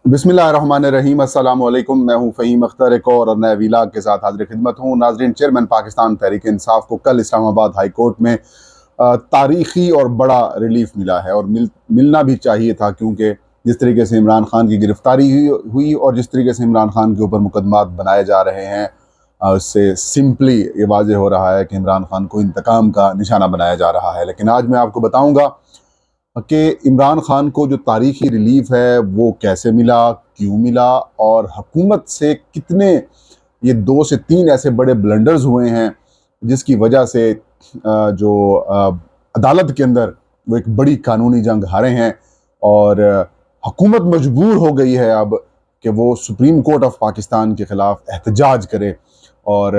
बिस्मिल्लाहिर्रहमानिर्रहीम। अस्सलाम वालेकुम। मैं हूं फ़हीम अख्तर, एक और नए वीलाग के साथ हाज़िर खिदमत हूं। नाज़रीन, चेयरमैन पाकिस्तान तहरीक इंसाफ को कल इस्लामाबाद हाई कोर्ट में तारीख़ी और बड़ा रिलीफ मिला है और मिलना भी चाहिए था, क्योंकि जिस तरीके से इमरान खान की गिरफ्तारी हुई और जिस तरीके से इमरान खान के ऊपर मुकदमात बनाए जा रहे हैं, उससे सिंपली ये वाज़ेह हो रहा है कि इमरान खान को इंतकाम का निशाना बनाया जा रहा है। लेकिन आज मैं आपको बताऊँगा कि इमरान खान को जो तारीखी रिलीफ है वो कैसे मिला, क्यों मिला और हुकूमत से कितने ये 2 से 3 ऐसे बड़े ब्लंडर्स हुए हैं जिसकी वजह से अदालत के अंदर वो एक बड़ी कानूनी जंग हारे हैं और हुकूमत मजबूर हो गई है अब कि वो सुप्रीम कोर्ट ऑफ पाकिस्तान के ख़िलाफ़ एहतजाज करे। और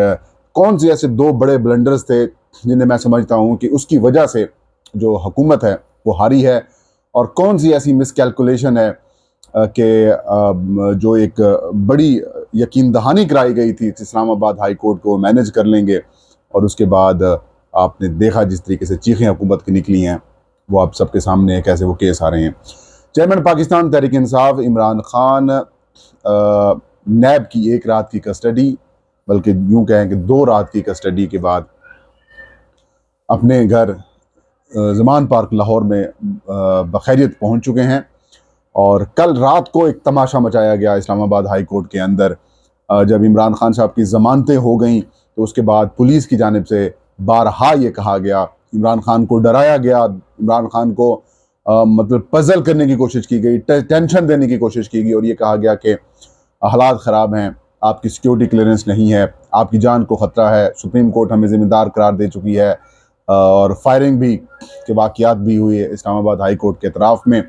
कौन से ऐसे 2 बड़े ब्लंडर्स थे जिन्हें मैं समझता हूँ कि उसकी वजह से जो हुकूमत है वो हारी है, और कौन सी ऐसी मिसकैलकुलेशन है कि जो एक बड़ी यकीन दहानी कराई गई थी इस्लामाबाद हाई कोर्ट को मैनेज कर लेंगे, और उसके बाद आपने देखा जिस तरीके से चीखें हुकूमत की निकली हैं वो आप सबके सामने है, कैसे वो केस आ रहे हैं। चेयरमैन पाकिस्तान तहरीक इंसाफ इमरान खान नैब की 1 रात की कस्टडी, बल्कि यूं कहें कि 2 रात की कस्टडी के बाद अपने घर ज़मान पार्क लाहौर में बखैरियत पहुंच चुके हैं। और कल रात को एक तमाशा मचाया गया इस्लामाबाद हाई कोर्ट के अंदर, जब इमरान खान साहब की ज़मानतें हो गई तो उसके बाद पुलिस की जानिब से बारहा ये कहा गया, इमरान खान को डराया गया, इमरान खान को मतलब पजल करने की कोशिश की गई, टेंशन देने की कोशिश की गई और ये कहा गया कि हालात ख़राब हैं, आपकी सिक्योरिटी क्लियरेंस नहीं है, आपकी जान को ख़तरा है, सुप्रीम कोर्ट हमें ज़िम्मेदार करार दे चुकी है। और फायरिंग भी के वाक़यात भी हुई है इस्लामाबाद हाई कोर्ट के अतराफ़ में,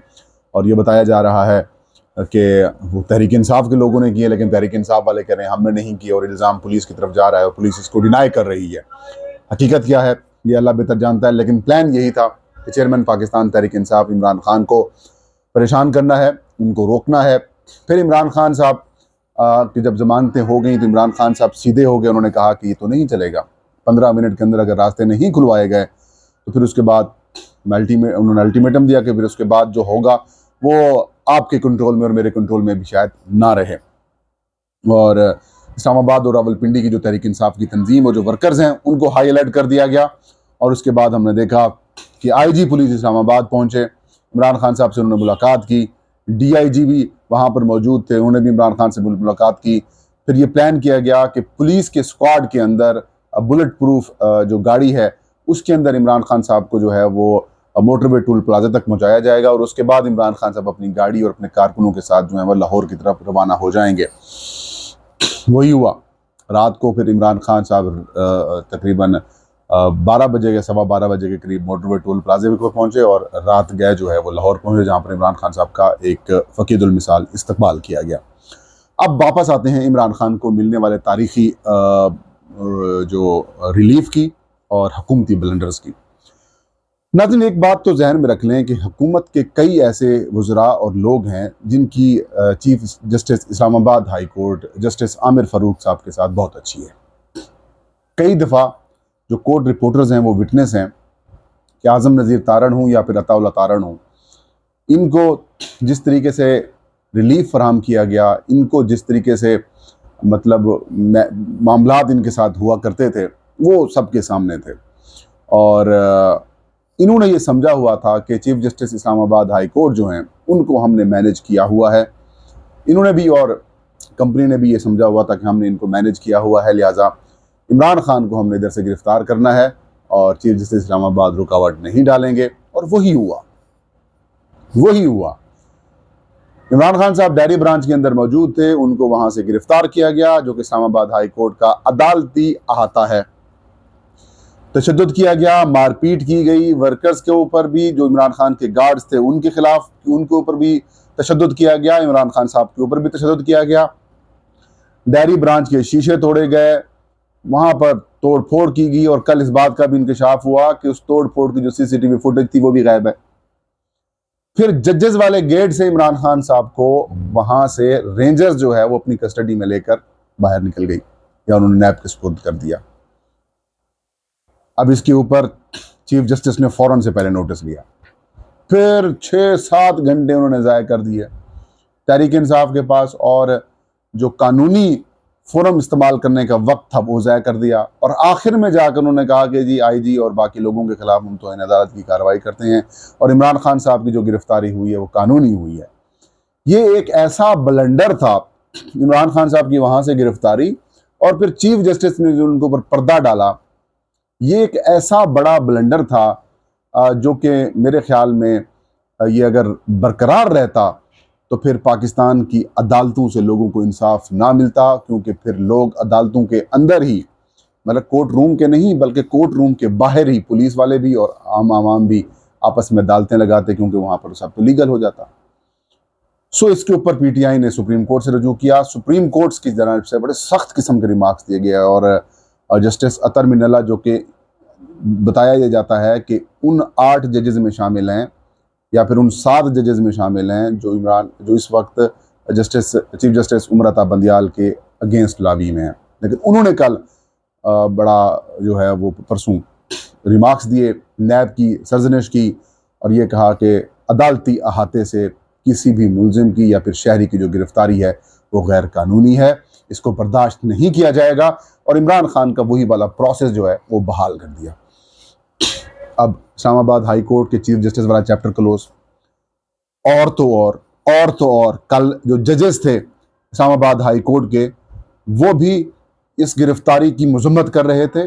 और ये बताया जा रहा है कि वो तहरीक इंसाफ के लोगों ने किए, लेकिन तहरीक इंसाफ वाले कह रहे हैं हमने नहीं किए, और इल्ज़ाम पुलिस की तरफ जा रहा है और पुलिस इसको डिनाई कर रही है। हकीकत क्या है ये अल्लाह बेहतर जानता है, लेकिन प्लान यही था कि चेयरमैन पाकिस्तान तहरीक इंसाफ इमरान खान को परेशान करना है, उनको रोकना है। फिर इमरान खान साहब की जब जमानतें हो गई तो इमरान खान साहब सीधे हो गए, उन्होंने कहा कि ये तो नहीं चलेगा, 15 मिनट के अंदर अगर रास्ते नहीं खुलवाए गए तो फिर उसके बाद उन्होंने अल्टीमेटम दिया कि फिर उसके बाद जो होगा वो आपके कंट्रोल में और मेरे कंट्रोल में भी शायद ना रहे। और इस्लामाबाद और रावलपिंडी की जो तहरीक इंसाफ की तंजीम और जो वर्कर्स हैं उनको हाई अलर्ट कर दिया गया। और उसके बाद हमने देखा कि आईजी पुलिस इस्लामाबाद पहुंचे, इमरान खान साहब से उन्होंने मुलाकात की, डीआईजी भी वहाँ पर मौजूद थे, उन्होंने भी इमरान खान से मुलाकात की। फिर ये प्लान किया गया कि पुलिस के स्क्वाड के अंदर बुलेट प्रूफ जो गाड़ी है उसके अंदर इमरान खान साहब को जो है वो मोटरवे टूल प्लाजा तक पहुँचाया जाएगा, और उसके बाद इमरान खान साहब अपनी गाड़ी और अपने कारकुनों के साथ जो है वह लाहौर की तरफ रवाना हो जाएंगे। वही हुआ। रात को फिर इमरान खान साहब तकरीबन 12 बजे या 12:15 बजे के करीब मोटरवे टोल प्लाजे पर पहुंचे, और रात गए जो है वो लाहौर पहुंचे, जहां पर इमरान खान साहब का एक फ़कीदुल मिसाल इस्तकबाल किया गया। अब वापस आते हैं इमरान खान को मिलने वाले तारीखी जो रिलीफ की और हुकूमती ब्लंडर्स की। नाज़रीन, एक बात तो जहन में रख लें कि हुकूमत के कई ऐसे वज़रा और लोग हैं जिनकी chief justice Islamabad high court justice Aamir Farooq साहब के साथ बहुत अच्छी है। कई दफ़ा जो कोर्ट रिपोर्टर्स हैं वो विटनेस हैं कि आज़म नज़ीर तारण हूँ या फिर अताउल्लाह तारण हूँ, इनको जिस तरीके से रिलीफ फराहम किया गया, इनको जिस तरीके से मतलब मामलात इनके साथ हुआ करते थे वो सबके सामने थे। और इन्होंने ये समझा हुआ था कि chief justice Islamabad high court जो हैं उनको हमने मैनेज किया हुआ है, इन्होंने भी और कंपनी ने भी ये समझा हुआ था कि हमने इनको मैनेज किया हुआ है, लिहाजा इमरान खान को हमने इधर से गिरफ्तार करना है और चीफ जस्टिस इस्लामाबाद रुकावट नहीं डालेंगे। और वही हुआ, वही हुआ। इमरान खान साहब डेयरी ब्रांच के अंदर मौजूद थे, उनको वहां से गिरफ्तार किया गया, जो कि इस्लामाबाद हाई कोर्ट का अदालती अहाता है। तशद्दुद किया गया, मारपीट की गई, वर्कर्स के ऊपर भी, जो इमरान खान के गार्ड्स थे उनके खिलाफ, उनके ऊपर भी तशद्दुद किया गया, इमरान खान साहब के ऊपर भी तशद्दुद किया गया। डेयरी ब्रांच के शीशे तोड़े गए, वहां पर तोड़ फोड़ की गई, और कल इस बात का भी इंकशाफ हुआ कि उस तोड़ फोड़ की जो सीसीटीवी फुटेज थी वो भी गायब है। फिर जजेस वाले गेट से इमरान खान साहब को वहां से रेंजर्स जो है वो अपनी कस्टडी में लेकर बाहर निकल गई, या उन्होंने नैब के सुपुर्द कर दिया। अब इसके ऊपर चीफ जस्टिस ने फौरन से पहले नोटिस लिया, फिर 6-7 घंटे उन्होंने ज़ाया कर दिए, तहरीक इंसाफ के पास, और जो कानूनी फोरम इस्तेमाल करने का वक्त था वो ज़ाया कर दिया। और आखिर में जाकर उन्होंने कहा कि जी आईजी और बाकी लोगों के खिलाफ हम तो अदालत की कार्रवाई करते हैं, और इमरान खान साहब की जो गिरफ्तारी हुई है वो कानूनी हुई है। ये एक ऐसा ब्लंडर था इमरान खान साहब की वहां से गिरफ्तारी, और फिर चीफ जस्टिस ने जो उनके ऊपर पर्दा डाला, ये एक ऐसा बड़ा ब्लंडर था जो कि मेरे ख्याल में ये अगर बरकरार रहता तो फिर पाकिस्तान की अदालतों से लोगों को इंसाफ ना मिलता, क्योंकि फिर लोग अदालतों के अंदर ही, मतलब कोर्ट रूम के नहीं बल्कि कोर्ट रूम के बाहर ही पुलिस वाले भी और आम आवाम भी आपस में अदालतें लगाते, क्योंकि वहां पर सब तो लीगल हो जाता। सो इसके ऊपर पीटीआई ने सुप्रीम कोर्ट से रजू किया। सुप्रीम कोर्ट की तरफ से बड़े सख्त किस्म के रिमार्क्स दिए गए, और जस्टिस अतर मिनल्ला जो कि बताया जाता है कि उन 8 जजेस में शामिल हैं या फिर उन 7 जजेस में शामिल हैं जो इस वक्त चीफ जस्टिस उमर अता बंदियाल के अगेंस्ट लावी में हैं। लेकिन उन्होंने कल बड़ा जो है वो परसों रिमार्क्स दिए, नैब की सरजनिश की, और ये कहा कि अदालती अहाते से किसी भी मुलजिम की या फिर शहरी की जो गिरफ्तारी है वो गैर कानूनी है, इसको बर्दाश्त नहीं किया जाएगा, और इमरान खान का वही वाला प्रोसेस जो है वो बहाल कर दिया। अब इस्लामाबाद हाई कोर्ट के चीफ जस्टिस वाला चैप्टर क्लोज। और तो और कल जो जजेस थे इस्लामाबाद हाई कोर्ट के, वो भी इस गिरफ्तारी की मजम्मत कर रहे थे,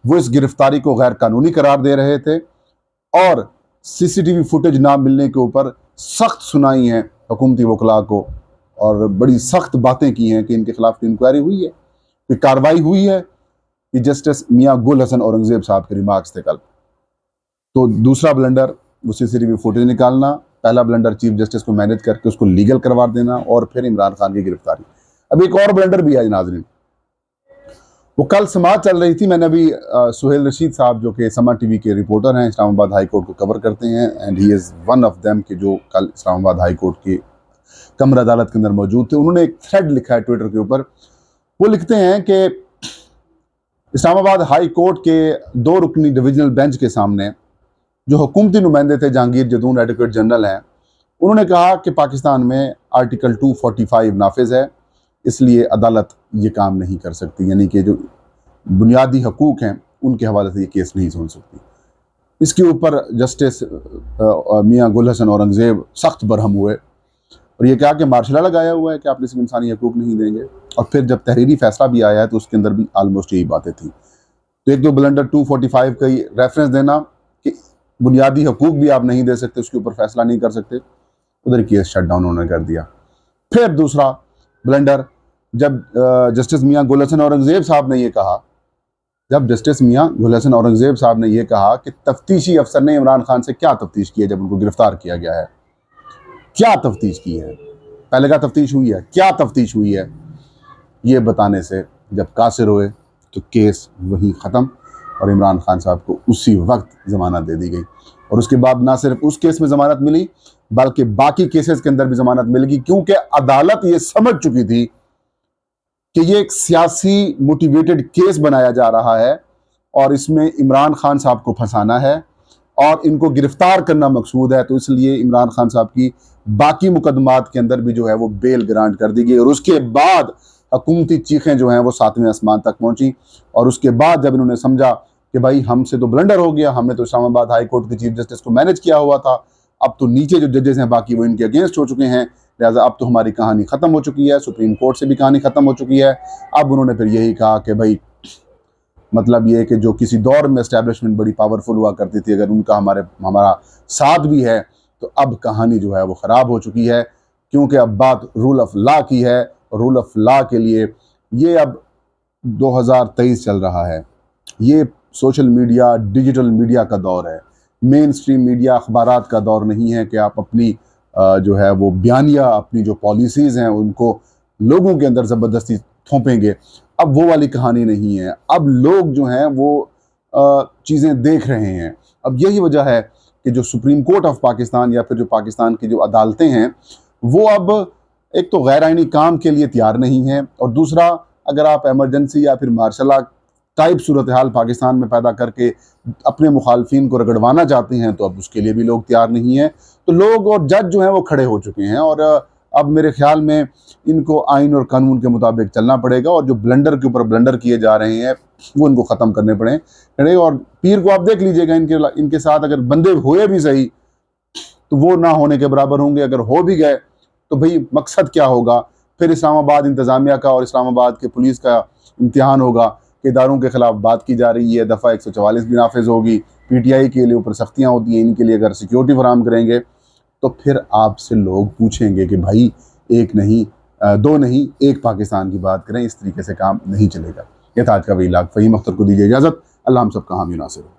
वो इस गिरफ्तारी को गैर कानूनी करार दे रहे थे, और सीसीटीवी फुटेज ना मिलने के ऊपर सख्त सुनाई है हुकूमती वकला को, और बड़ी सख्त बातें की हैं कि इनके खिलाफ इंक्वायरी हुई है, कि कार्रवाई हुई है। कि जस्टिस मियां गुल हसन औरंगजेब साहब के रिमार्क्स थे कल। तो दूसरा ब्लंडर वो सीसीटीवी फुटेज निकालना, पहला ब्लंडर चीफ जस्टिस को मैनेज करके उसको लीगल करवा देना, और फिर इमरान खान की गिरफ्तारी। अब एक और ब्लंडर भी है नाज़रीन, वो कल समाज चल रही थी। मैंने अभी सुहेल रशीद साहब जो कि समा टीवी के रिपोर्टर हैं, इस्लामाबाद हाई कोर्ट को कवर करते हैं, and he is one of them कि जो कल इस्लामाबाद हाई कोर्ट के कमर अदालत के अंदर मौजूद थे। उन्होंने एक थ्रेड लिखा है ट्विटर के ऊपर। वो लिखते हैं कि इस्लामाबाद हाई कोर्ट के 2 रुकनी डिविजनल बेंच के सामने जो हुकूमती नुमाइंदे थे, जहांगीर जदून एडवोकेट जनरल हैं, उन्होंने कहा कि पाकिस्तान में आर्टिकल 245 नाफिज है, इसलिए अदालत ये काम नहीं कर सकती, यानी कि जो बुनियादी हकूक़ हैं उनके हवाले से ये केस नहीं सुन सकती। इसके ऊपर जस्टिस मियां गुल हसन औरंगजेब सख्त बरहम हुए और ये कहा कि मार्शल लॉ लगाया हुआ है कि आप किसी को इंसानी हकूक़ नहीं देंगे। और फिर जब तहरीरी फैसला भी आया है तो उसके अंदर भी आलमोस्ट यही बातें थी। तो एक दो ब्लंडर 245 का ही रेफरेंस देना कि बुनियादी हकूक़ भी आप नहीं दे सकते, उसके ऊपर फैसला नहीं कर सकते, उधर केस शट डाउन उन्होंने कर दिया। फिर दूसरा ब्लंडर, जब जस्टिस मियां गुल हसन औरंगजेब साहब ने ये कहा कि तफ्तीशी अफसर ने इमरान खान से क्या तफ्तीश की है जब उनको गिरफ्तार किया गया है, क्या तफ्तीश की है, पहले का तफ्तीश हुई है, क्या तफ्तीश हुई है, ये बताने से जब कासिर हुए तो केस वहीं ख़त्म और इमरान खान साहब को उसी वक्त ज़मानत दे दी गई। और उसके बाद ना सिर्फ उस केस में ज़मानत मिली बल्कि बाकी केसेस के अंदर भी ज़मानत मिलेगी, क्योंकि अदालत ये समझ चुकी थी कि ये एक सियासी मोटिवेटेड केस बनाया जा रहा है और इसमें इमरान खान साहब को फंसाना है और इनको गिरफ्तार करना मकसूद है। तो इसलिए इमरान खान साहब की बाकी मुकदमात के अंदर भी जो है वो बेल ग्रांट कर दी गई। और उसके बाद हुकूमती चीखें जो हैं वो 7वें आसमान तक पहुंची। और उसके बाद जब इन्होंने समझा कि भाई हमसे तो ब्लंडर हो गया, हमने तो इस्लामाबाद हाई कोर्ट के चीफ जस्टिस को मैनेज किया हुआ था, अब तो नीचे जो जजेस हैं बाकी वो इनके अगेंस्ट हो चुके हैं, लिहाजा अब तो हमारी कहानी ख़त्म हो चुकी है, सुप्रीम कोर्ट से भी कहानी ख़त्म हो चुकी है। अब उन्होंने फिर यही कहा कि भाई मतलब ये कि जो किसी दौर में एस्टैब्लिशमेंट बड़ी पावरफुल हुआ करती थी, अगर उनका हमारा साथ भी है तो अब कहानी जो है वो ख़राब हो चुकी है, क्योंकि अब बात रूल ऑफ लॉ की है। रूल ऑफ लॉ के लिए ये अब 2023 चल रहा है, ये सोशल मीडिया डिजिटल मीडिया का दौर है, मेन स्ट्रीम मीडिया अखबारात का दौर नहीं है कि आप अपनी जो है वो बयानिया, अपनी जो पॉलिसीज़ हैं उनको लोगों के अंदर ज़बरदस्ती थोपेंगे। अब वो वाली कहानी नहीं है, अब लोग जो हैं वो चीज़ें देख रहे हैं। अब यही वजह है कि जो सुप्रीम कोर्ट ऑफ पाकिस्तान या फिर जो पाकिस्तान की जो अदालतें हैं वो अब एक तो गैर आइनी काम के लिए तैयार नहीं है, और दूसरा अगर आप एमरजेंसी या फिर मार्शल लॉ टाइप सूरत हाल पाकिस्तान में पैदा करके अपने मुखालफिन को रगड़वाना चाहते हैं तो अब उसके लिए भी लोग तैयार नहीं हैं। तो लोग और जज जो हैं वो खड़े हो चुके हैं और अब मेरे ख्याल में इनको आइन और कानून के मुताबिक चलना पड़ेगा, और जो ब्लंडर के ऊपर ब्लंडर किए जा रहे हैं वो इनको ख़त्म करने पड़े। और पीर को आप देख लीजिएगा, इनके साथ अगर बंदे हुए भी सही तो वो ना होने के बराबर होंगे। अगर हो भी गए तो भाई मकसद क्या होगा? फिर इस्लामाबाद इंतज़ामिया का और इस्लामाबाद के पुलिस का इम्तिहान होगा कि इदारों के खिलाफ बात की जा रही है, दफ़ा 144 भी नाफिज होगी, PTI के लिए ऊपर सख्तियाँ होती हैं, इनके लिए अगर सिक्योरिटी फराम करेंगे तो फिर आपसे लोग पूछेंगे कि भाई एक नहीं दो नहीं, एक पाकिस्तान की बात करें। इस तरीके से काम नहीं चलेगा। ये था आज का व्लॉग। फ़हीम अख्तर को दीजिए इजाज़त। अल्लाह हम सबका हामी नासिर हो।